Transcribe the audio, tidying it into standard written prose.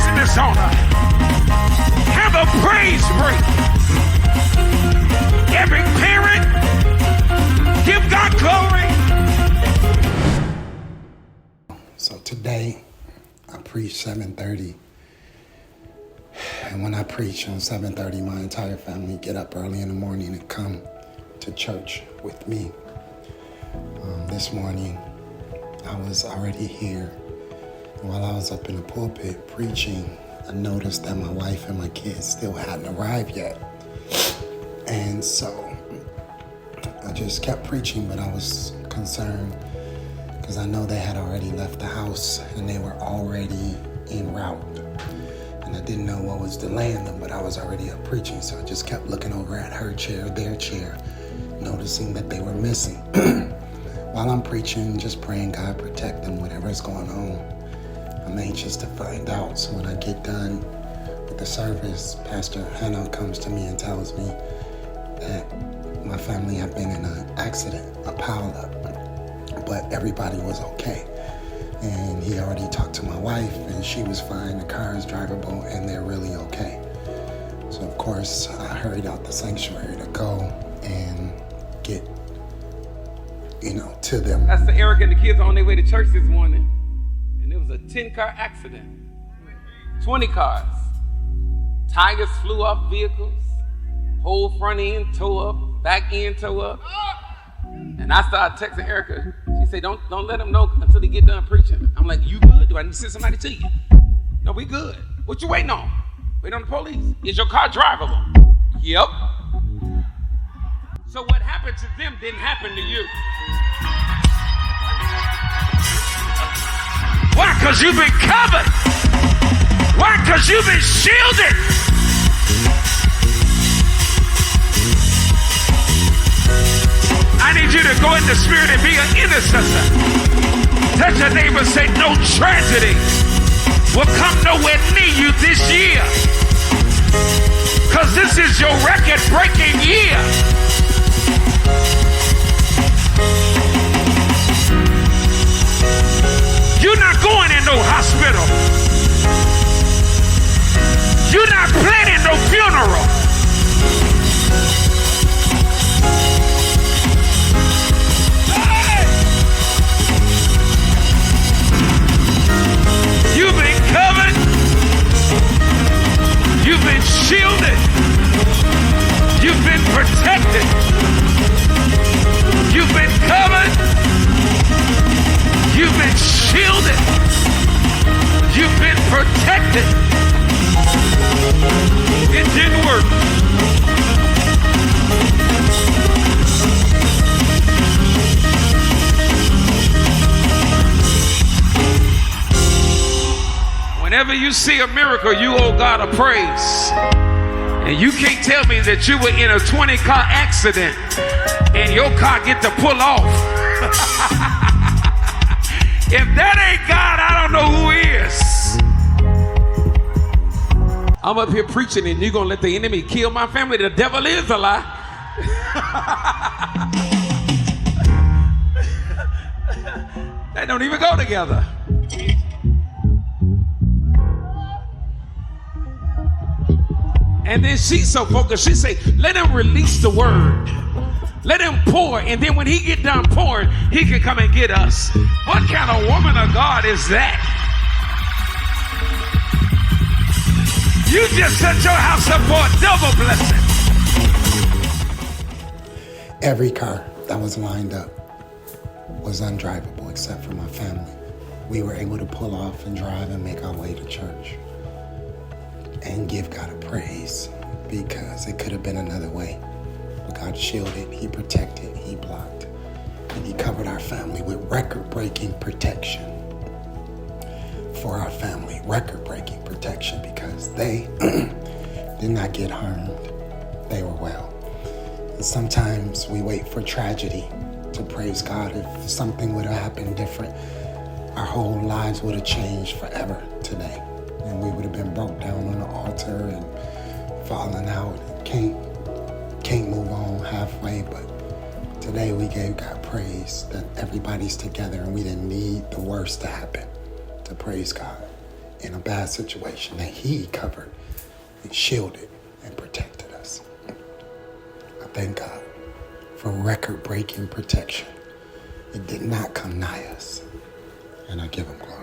business owner, have a praise break. Every parent, give God glory. So today, I preach 7:30. And when I preach on 7:30, my entire family get up early in the morning and come to church with me. This morning, I was already here. While I was up in the pulpit preaching, I noticed that my wife and my kids still hadn't arrived yet. And so I just kept preaching, but I was concerned because I know they had already left the house and they were already en route. And I didn't know what was delaying them, but I was already up preaching. So I just kept looking over at her chair, their chair, noticing that they were missing. While I'm preaching, just praying God protect them, whatever's going on. I'm anxious to find out. So when I get done with the service, Pastor Hannah comes to me and tells me that my family had been in an accident, a pileup, but everybody was okay. And he already talked to my wife and she was fine. The car is drivable and they're really okay. So of course, I hurried out the sanctuary to go and get, to them. Pastor Eric and the kids are on their way to church this morning. And it was a 10-car accident. 20 cars. Tires flew off vehicles. Whole front end tore up. Back end tore up. And I started texting Erica. She said, don't let them know until they get done preaching. I'm like, you good? Do I need to send somebody to you? No, we good. What you waiting on? Waiting on the police? Is your car drivable? Yep. So what happened to them didn't happen to you. Why? Because you've been covered. Why? Because you've been shielded. I need you to go in the spirit and be an intercessor. Touch your neighbor and say, no tragedy will come nowhere near you this year. Because this is your record-breaking year. You're not going in no hospital. You're not planning no funeral. Hey! You've been covered. You've been shielded. You've been protected. You've been covered. You've been shielded. You've been protected. It didn't work. Whenever you see a miracle, you owe God a praise. And you can't tell me that you were in a 20-car accident and your car get to pull off. If that ain't God, I don't know who is. I'm up here preaching and you're going to let the enemy kill my family. The devil is a lie. They don't even go together. And then she's so focused, she say, let him release the word. Let him pour, and then when he get done pouring, he can come and get us. What kind of woman of God is that? You just set your house up for a double blessing. Every car that was lined up was undrivable except for my family. We were able to pull off and drive and make our way to church and give God a praise because it could have been another way. But God shielded, he protected, he blocked, and he covered our family with record-breaking protection for our family. Record-breaking protection because they did not get harmed. They were well. And sometimes we wait for tragedy to praise God. If something would have happened different, our whole lives would have changed forever today. And we would have been broke down on the altar and fallen out. Can't move on halfway, but today we gave God praise that everybody's together and we didn't need the worst to happen to praise God. in a bad situation, that he covered and shielded and protected us. I thank God for record-breaking protection. It did not come nigh us. And I give him glory.